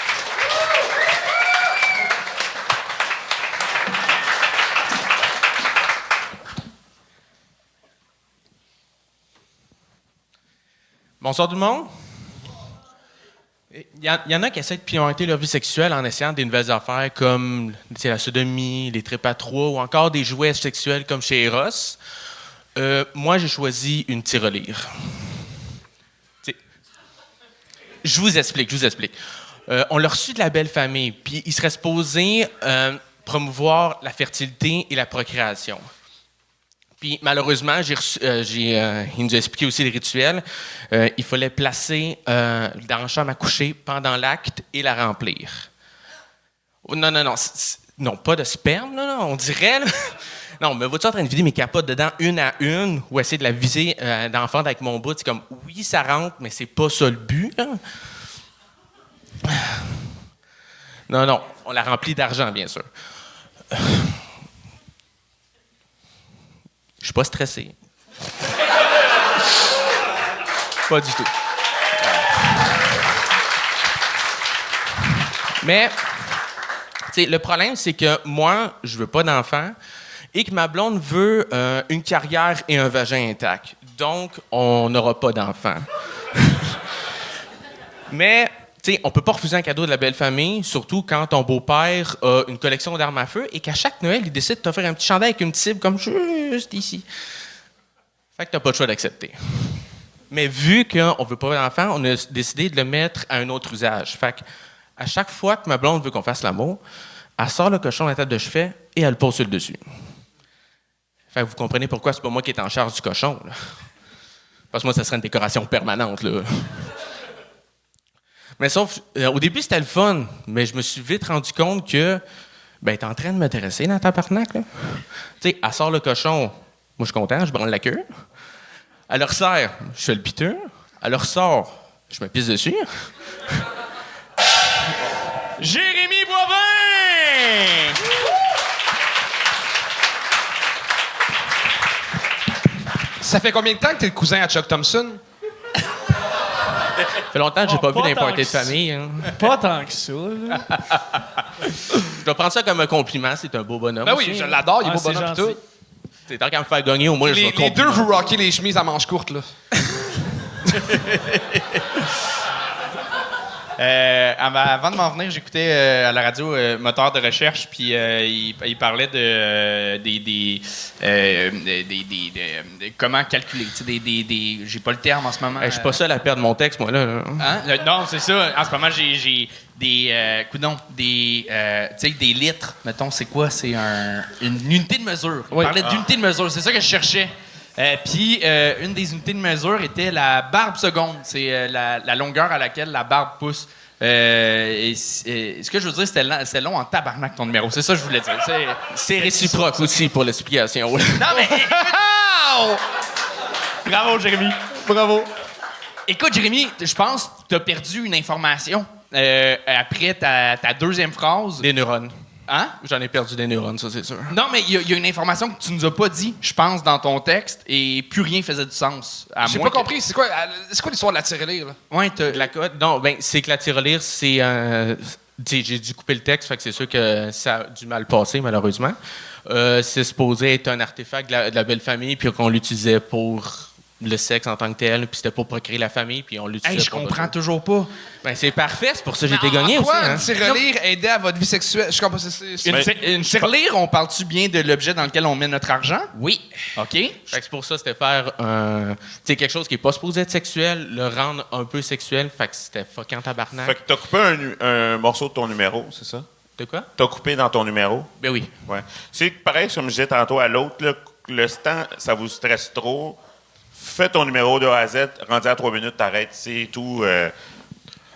Bonsoir tout le monde. Il y en a qui essaient de piloter leur vie sexuelle en essayant des nouvelles affaires comme la sodomie, les tripes à trois ou encore des jouets sexuels comme chez Eros. Moi, j'ai choisi une tirelire. Je vous explique. On l'a reçu de la belle famille, puis il serait supposé promouvoir la fertilité et la procréation. Puis malheureusement, il nous a expliqué aussi les rituels. Il fallait placer dans la chambre à coucher pendant l'acte et la remplir. Oh, non, non, pas de sperme, non, on dirait. Là. Non, mais vas-tu en train de vider mes capotes dedans une à une ou essayer de la viser d'enfant avec mon bout? C'est comme, oui, ça rentre, mais c'est pas ça le but. Là. Non, on la remplit d'argent, bien sûr. Je suis pas stressé. Pas du tout. Mais, tu sais, le problème, c'est que moi, je veux pas d'enfant et que ma blonde veut une carrière et un vagin intact. Donc, on n'aura pas d'enfant. Mais, tu sais, on peut pas refuser un cadeau de la belle famille, surtout quand ton beau-père a une collection d'armes à feu et qu'à chaque Noël, il décide de t'offrir un petit chandail avec une cible comme juste ici. Fait que t'as pas le choix d'accepter. Mais vu qu'on veut pas d'enfant, on a décidé de le mettre à un autre usage. Fait que à chaque fois que ma blonde veut qu'on fasse l'amour, elle sort le cochon de la table de chevet et elle le pose sur le dessus. Fait que vous comprenez pourquoi c'est pas moi qui est en charge du cochon. Là. Parce que moi, ça serait une décoration permanente. Là. Mais sauf, au début, c'était le fun, mais je me suis vite rendu compte que, ben, t'es en train de m'intéresser dans ta parnaque, là. Tu sais, elle sort le cochon, moi, je suis content, je branle la queue. Elle le resserre, je fais le piteux. Elle le ressort, je me pisse dessus. Jérémy Boivin! Ça fait combien de temps que t'es le cousin à Chuck Thompson? Ça fait longtemps que j'ai pas vu d'importé de famille. Hein. Pas tant que ça. Là. Je dois prendre ça comme un compliment, c'est un beau bonhomme. Ben oui, aussi, je hein. l'adore, il est beau c'est bonhomme pis gentil. tout. C'est tant qu'à me faire gagner, au moins, je vais Les complimenter. deux, vous rockez les chemises à manches courtes, là. Avant de m'en venir, j'écoutais à la radio Moteur de recherche, puis il parlait de comment calculer. J'ai pas le terme en ce moment. Je suis pas seul à perdre mon texte, moi, là. Hein? Non, c'est ça. En ce moment, j'ai des des litres. Mettons, c'est quoi? C'est une unité de mesure. Il parlait d'unité de mesure. C'est ça que je cherchais. Puis, une des unités de mesure était la barbe seconde. C'est la longueur à laquelle la barbe pousse. Ce que je veux dire, c'était long en tabarnak, ton numéro. C'est ça que je voulais dire. C'est réciproque aussi pour l'explication. Non, mais... Bravo, Jérémy. Bravo. Écoute, Jérémy, je pense que tu as perdu une information après ta deuxième phrase. Des neurones. Hein? J'en ai perdu des neurones, ça, c'est sûr. Non, mais il y a une information que tu nous as pas dit, je pense, dans ton texte, et plus rien faisait du sens. J'ai pas compris, c'est quoi l'histoire de la tirelire, là? Ouais, La cote? Non, ben, c'est que la tirelire, c'est j'ai dû couper le texte, fait que c'est sûr que ça a du mal passer, malheureusement. C'est supposé être un artefact de la belle famille, puis qu'on l'utilisait pour le sexe en tant que tel, puis c'était pour procréer la famille, puis on l'utilisait Hey, je comprends toujours pas. Ben, c'est parfait, c'est pour ça que j'ai été gagné aussi. Quoi, Hein? une tirelire aidait à votre vie sexuelle? Je comprends pas, Une tirelire, on parle-tu bien de l'objet dans lequel on met notre argent? Oui. OK. Fait que c'est pour ça, c'était faire quelque chose qui n'est pas supposé être sexuel, le rendre un peu sexuel, fait que c'était fucking tabarnak. Fait que t'as coupé un morceau de ton numéro, c'est ça? De quoi? T'as coupé dans ton numéro? Ben oui. Ouais. C'est pareil, comme je disais tantôt à l'autre, là, le temps, ça vous stresse trop. Fais ton numéro de A à Z, rendu à 3 minutes, t'arrêtes, c'est tout.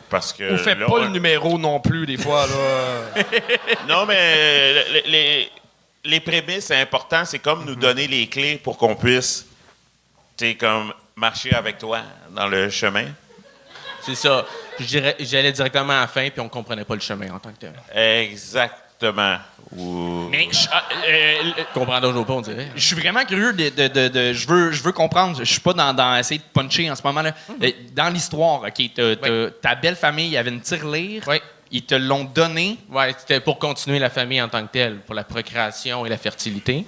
Parce que. On fait là, pas le numéro non plus, des fois, là. Non, mais les prémices, c'est important. C'est comme nous donner les clés pour qu'on puisse, comme marcher avec toi dans le chemin. C'est ça. J'allais directement à la fin, puis on comprenait pas le chemin en tant que tel. Exactement. Mais Comprends toujours pas, on dirait. je suis vraiment curieux je veux comprendre. Je suis pas dans essayer de puncher en ce moment-là. Dans l'histoire, OK, ta belle famille, il y avait une tirelire. Oui. Ils te l'ont donnée. Ouais, c'était pour continuer la famille en tant que telle, pour la procréation et la fertilité.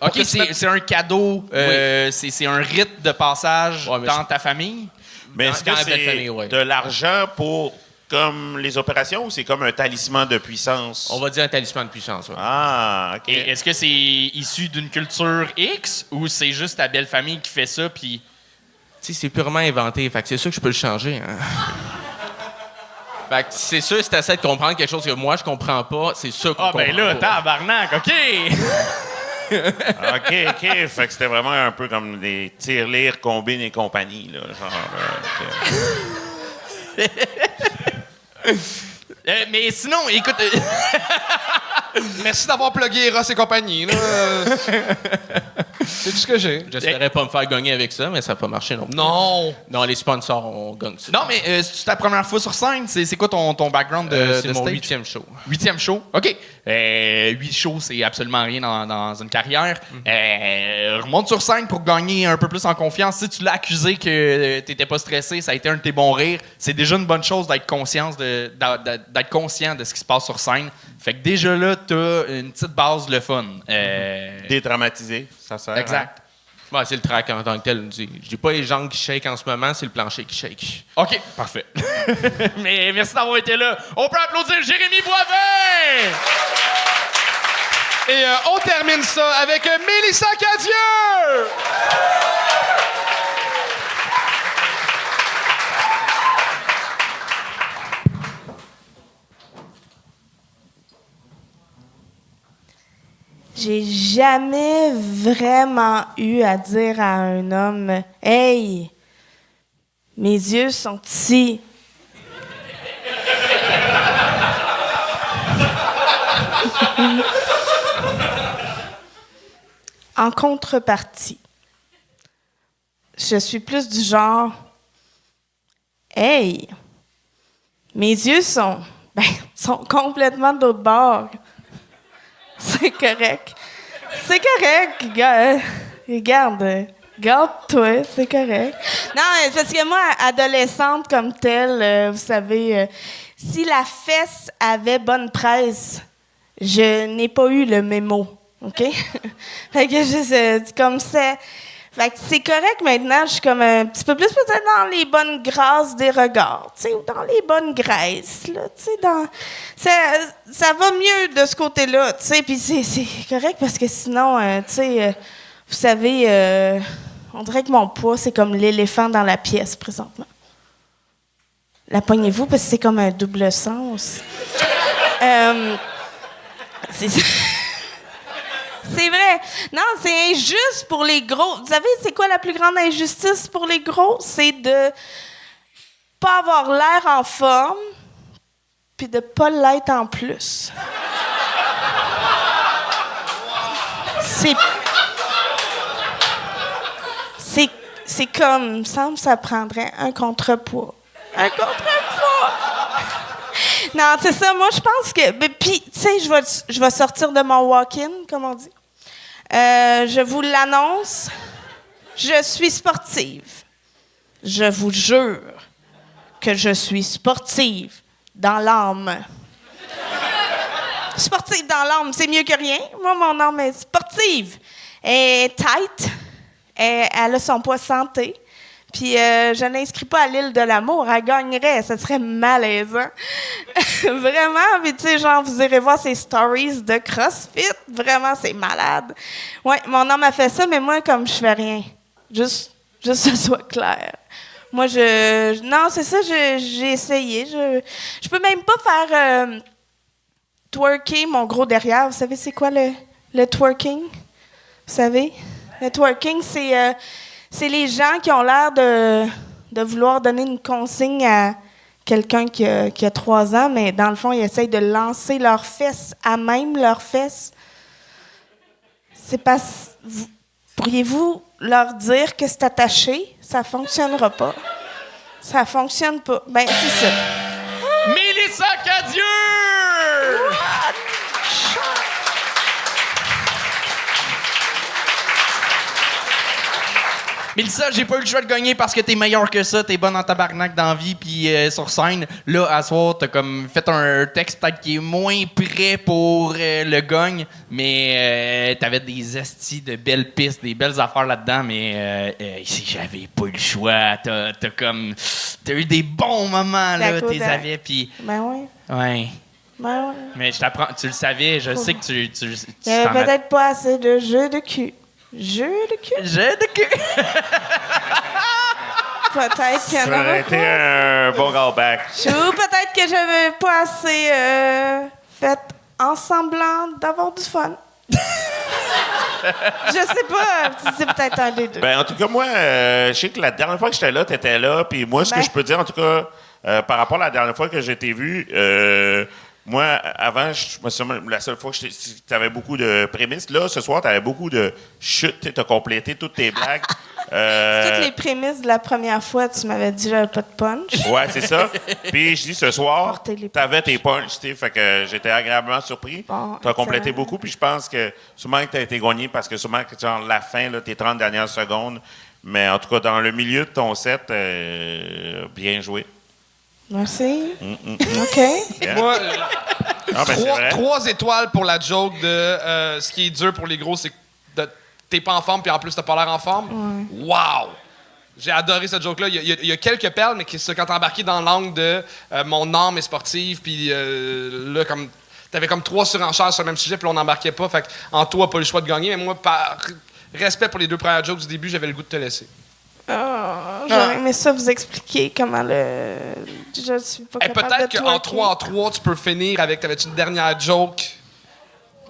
OK, c'est un cadeau. C'est un rite de passage Ouais, mais dans ta famille. Mais Dans- est-ce dans que la belle c'est famille, ouais. de l'argent pour comme les opérations ou c'est comme un talisman de puissance? On va dire un talisman de puissance. Ouais. Ah, OK. Et est-ce que c'est issu d'une culture X ou c'est juste ta belle famille qui fait ça puis Tu sais, c'est purement inventé, fait que c'est sûr que je peux le changer. Hein. Fait que c'est sûr, si t'essaies de comprendre quelque chose que moi, je comprends pas, c'est sûr qu'on Ah, ben là, pas. tabarnak, OK! OK. Fait que c'était vraiment un peu comme des tirelires, combines et compagnie, là. Mais sinon, écoute... Merci d'avoir plugué Ross et compagnie. Là. C'est tout ce que j'ai. J'espérais pas me faire gagner avec ça, mais ça n'a pas marché non plus. Non. Non, les sponsors, on gagne ça. Non, mais c'est ta première fois sur scène? C'est quoi ton background de c'est mon stage? 8e show. 8e show? OK. 8 shows, c'est absolument rien dans une carrière. Remonte sur scène pour gagner un peu plus en confiance. Si tu l'as accusé que t'étais pas stressé, ça a été un de tes bons rires. C'est déjà une bonne chose d'être conscient de ce qui se passe sur scène. Fait que déjà là, t'as une petite base le fun. Dédramatisé, ça sert. Exact. Ouais, c'est le track en tant que tel. Je dis pas les jambes qui shake en ce moment, c'est le plancher qui shake. OK, parfait. Mais merci d'avoir été là. On peut applaudir Jérémy Boivin! Et on termine ça avec Mélissa Cadieux! J'ai jamais vraiment eu à dire à un homme « Hey, mes yeux sont ici. » En contrepartie, je suis plus du genre « Hey, mes yeux sont complètement de l'autre bord. » C'est correct. C'est correct, regarde-toi, c'est correct. Non, parce que moi, adolescente comme telle, vous savez, si la fesse avait bonne presse, je n'ai pas eu le mémo, OK? Fait que c'est comme ça. Fait que c'est correct maintenant, je suis comme un petit peu plus peut-être dans les bonnes grâces des regards, tu sais, ou dans les bonnes graisses, là, tu sais, ça va mieux de ce côté-là, tu sais, puis c'est correct parce que sinon, tu sais, vous savez, on dirait que mon poids, c'est comme l'éléphant dans la pièce présentement. La poignez-vous parce que c'est comme un double sens. C'est vrai. Non, c'est injuste pour les gros. Vous savez, c'est quoi la plus grande injustice pour les gros? C'est de pas avoir l'air en forme puis de pas l'être en plus. C'est comme, il me semble que ça prendrait un contrepoids. Un contrepoids! Non, c'est ça. Moi, je pense que... Puis, tu sais, je vais sortir de mon walk-in, comme on dit. Je vous l'annonce. Je suis sportive. Je vous jure que je suis sportive dans l'âme. Sportive dans l'âme, c'est mieux que rien. Moi, mon âme est sportive. Elle est tight. Elle a son poids santé. Puis je n'inscris pas à l'île de l'amour, elle gagnerait, ça serait malaisant. Vraiment, puis tu sais, genre, vous irez voir ses stories de CrossFit, vraiment, c'est malade. Ouais, mon homme a fait ça, mais moi, comme je fais rien, juste que ce soit clair. Moi, non, c'est ça, j'ai essayé. Je peux même pas faire twerker mon gros derrière. Vous savez, c'est quoi le twerking? Vous savez? Le twerking, c'est les gens qui ont l'air de vouloir donner une consigne à quelqu'un qui a 3 ans, mais dans le fond, ils essayent de lancer leurs fesses à même leurs fesses. C'est parce... Pourriez-vous leur dire que c'est attaché? Ça fonctionnera pas. Ça fonctionne pas. Ben, c'est ça. Mélissa Cadieux! Mélissa, j'ai pas eu le choix de gagner parce que t'es meilleure que ça, t'es bonne en tabarnak dans la vie, puis sur scène, là, à soir, t'as comme fait un texte peut-être qui est moins prêt pour le gagne, mais t'avais des estis de belles pistes, des belles affaires là-dedans, mais j'avais pas eu le choix. T'as eu des bons moments, là, t'es avais, puis... Ben oui. Ouais. Ben oui. Mais je t'apprends, tu le savais, je sais que tu Il y avait peut-être pas assez de jeu de cul. Jeu de cul? Jeu de cul! peut-être qu'il y en Ça aurait a été pas. un bon callback. Ou peut-être que j'avais pas assez fait en semblant d'avoir du fun. Je sais pas, c'est peut-être un des deux. Ben, en tout cas, moi, je sais que la dernière fois que j'étais là, t'étais là. Puis moi, ce que Ben. je peux dire, en tout cas, par rapport à la dernière fois que j'ai été vu, moi, avant, la seule fois que t'avais beaucoup de prémices. Là, ce soir, t'avais beaucoup de chutes. T'as complété toutes tes blagues. Toutes les prémices de la première fois, tu m'avais dit que j'avais pas de punch. Ouais, c'est ça. Puis je dis ce soir, Portez les t'avais tes punches, tu sais, fait que j'étais agréablement surpris. Bon, T'as complété excellent. beaucoup, puis je pense que sûrement que t'as été gagné parce que sûrement que genre la fin, là, tes 30 dernières secondes, mais en tout cas dans le milieu de ton set, bien joué. Merci. OK. Bien. Moi, Ah, ben, c'est vrai. 3 étoiles pour la joke de ce qui est dur pour les gros, c'est que t'es pas en forme, puis en plus, t'as pas l'air en forme. Wow! J'ai adoré cette joke-là. Il y a quelques perles, mais quand t'es embarqué dans l'angle de mon âme est sportive, puis là, comme t'avais comme 3 surenchères sur le même sujet, puis on n'embarquait pas. Fait en toi, pas le choix de gagner, mais moi, par respect pour les 2 premières jokes du début, j'avais le goût de te laisser. J'aurais aimé ça vous expliquer comment le. Je suis pas Et capable peut-être de qu'en twerker. 3 en 3, tu peux finir avec. T'avais-tu une dernière joke?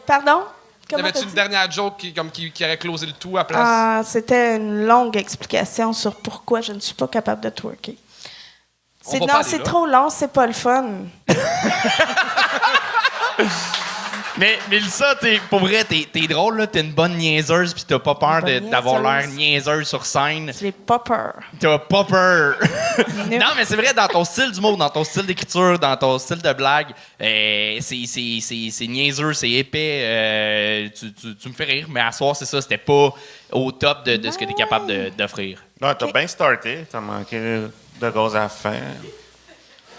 Pardon? Comment T'avais-tu t'as une dit? dernière joke qui aurait closé le tout à place? Ah, c'était une longue explication sur pourquoi je ne suis pas capable de twerker. On va Non, pas aller c'est là. trop long, c'est pas le fun. Mais Mélissa, pour vrai, t'es drôle, là. T'es une bonne niaiseuse, pis t'as pas peur Bonne d'avoir l'air niaiseuse. niaiseuse sur scène. J'ai pas peur. T'as pas peur. Non, mais c'est vrai, dans ton style d'humour, dans ton style d'écriture, dans ton style de blague, c'est niaiseux, c'est épais. Tu me fais rire, mais à soir, c'est ça, c'était pas au top de ce que t'es capable d'offrir. Non, t'as bien starté. T'as manqué de gaz à la fin.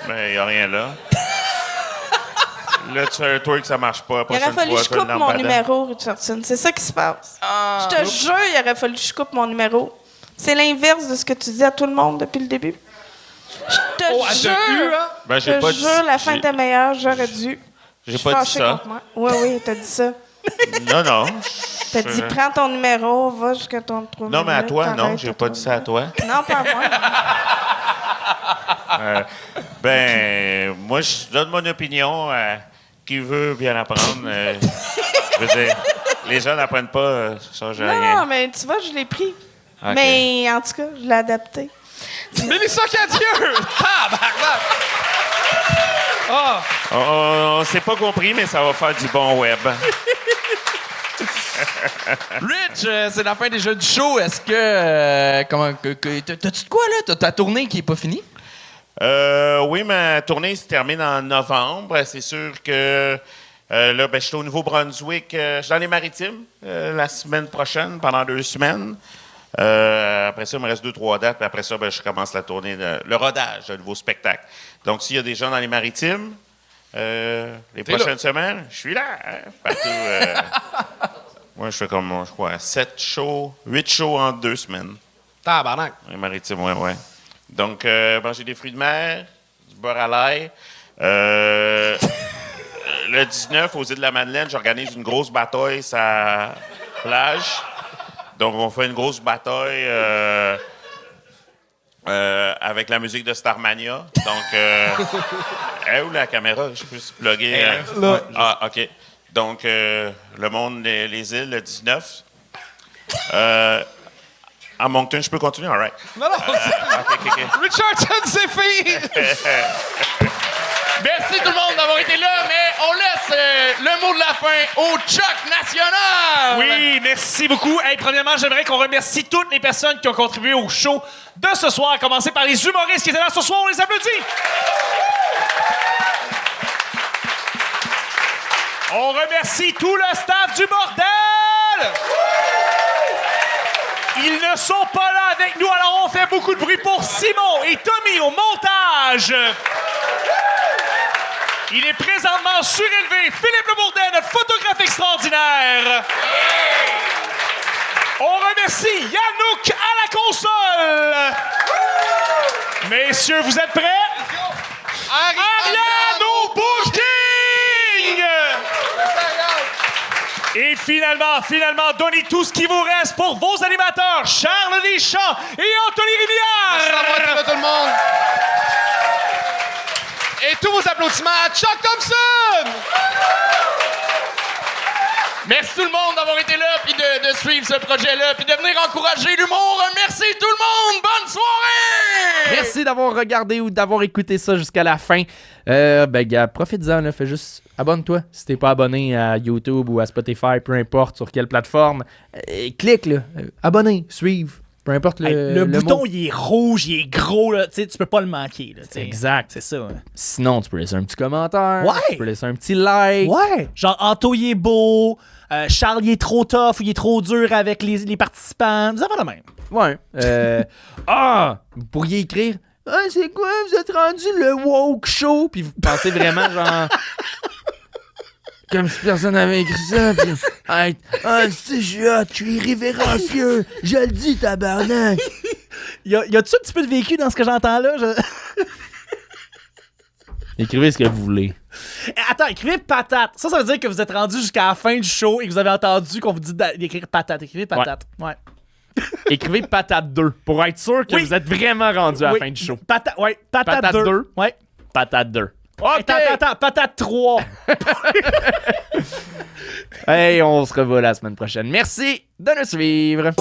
Mais il n'y a rien là. Là, tu fais un tour que ça marche pas. Il aurait fallu que je coupe mon numéro, Richardson. C'est ça qui se passe. Je te jure, il aurait fallu que je coupe mon numéro. C'est l'inverse de ce que tu dis à tout le monde depuis le début. Je te jure. Ben, Je te jure, la fin était meilleure, j'aurais dû. J'ai Je suis pas dit fâchée ça. contre moi. Oui, t'as dit ça. Non, non. T'as dit, prends ton numéro, va jusqu'à ton trou. Non, mais à toi, non. J'ai pas dit ça à toi. Non, pas à moi. Ben, moi, je donne mon opinion à qui veut bien apprendre. Je veux dire, les gens n'apprennent pas, ça change Non, rien. mais tu vois, je l'ai pris. Ok. Mais en tout cas, je l'ai adapté. Mélissa Cadieux! Tabarnak! On s'est pas compris, mais ça va faire du bon web. Rich, c'est la fin déjà du show. Est-ce que. T'as-tu de quoi, là? T'as ta tournée qui est pas finie? Oui, ma tournée se termine en novembre. C'est sûr que là, ben, je suis au Nouveau-Brunswick. Je suis dans les Maritimes la semaine prochaine, pendant 2 semaines. Après ça, il me reste 2-3 dates. Puis après ça, ben, je commence la tournée, le rodage, un nouveau spectacle. Donc, s'il y a des gens dans les Maritimes, les prochaines semaines, je suis là. Hein, partout. Moi, je fais comme, je crois, 8 shows en 2 semaines. Tabarnak! Les Maritimes, ouais. Donc, manger des fruits de mer, du beurre à l'ail. Le 19, aux îles de la Madeleine, j'organise une grosse bataille sur la plage. Donc, on fait une grosse bataille avec la musique de Starmania. Donc, où la caméra? Je peux se plugger. Là. Ah, OK. Donc, le monde les îles, le 19. À Moncton, je peux continuer? All right. Non, OK. Richardson, c'est fini! Merci tout le monde d'avoir été là, mais on laisse le mot de la fin au Chuck National! Oui, merci beaucoup. Hey, premièrement, j'aimerais qu'on remercie toutes les personnes qui ont contribué au show de ce soir, à commencer par les humoristes qui étaient là ce soir. On les applaudit! On remercie tout le staff du bordel! Ils ne sont pas là avec nous, alors on fait beaucoup de bruit pour Simon et Tommy au montage. Il est présentement surélevé. Philippe Le Bourdet, notre photographe extraordinaire. On remercie Yannouk à la console. Messieurs, vous êtes prêts? Ariane au booking! Et finalement, donnez tout ce qui vous reste pour vos animateurs, Charles Deschamps et Anthony Rivière. tous vos applaudissements à Chuck Thompson! Merci tout le monde d'avoir été là, puis de suivre ce projet-là, puis de venir encourager l'humour. Merci tout le monde. Bonne soirée! Merci d'avoir regardé ou d'avoir écouté ça jusqu'à la fin. Gars, profite-en, là, fais juste abonne-toi si t'es pas abonné à YouTube ou à Spotify, peu importe sur quelle plateforme. Clique, là, abonner, suivre, peu importe Le bouton, mot. il est rouge, il est gros, là, tu peux pas le manquer. Là, Exact. C'est ça. Hein. Sinon, tu peux laisser un petit commentaire, Ouais. tu peux laisser un petit like. Ouais. Genre, Anto, il est beau. Charles, il est trop tough ou il est trop dur avec les participants. Vous avez la même. Ouais. Vous pourriez écrire c'est quoi, vous êtes rendu le woke show? Puis vous pensez vraiment genre. Comme si personne n'avait écrit ça. Puis, je suis hot, je suis irrévérencieux. Je le dis, tabarnak. Y a-tu un petit peu de vécu dans ce que j'entends là? Écrivez ce que vous voulez. Attends, écrivez patate. Ça veut dire que vous êtes rendu jusqu'à la fin du show et que vous avez entendu qu'on vous dit d'écrire patate. Écrivez patate. Ouais. Écrivez patate 2 pour être sûr que vous êtes vraiment rendu à la fin du show. Patate 2. Ouais. Patate 2. OK. Attends, patate 3. Hey, on se revoit la semaine prochaine. Merci de nous suivre.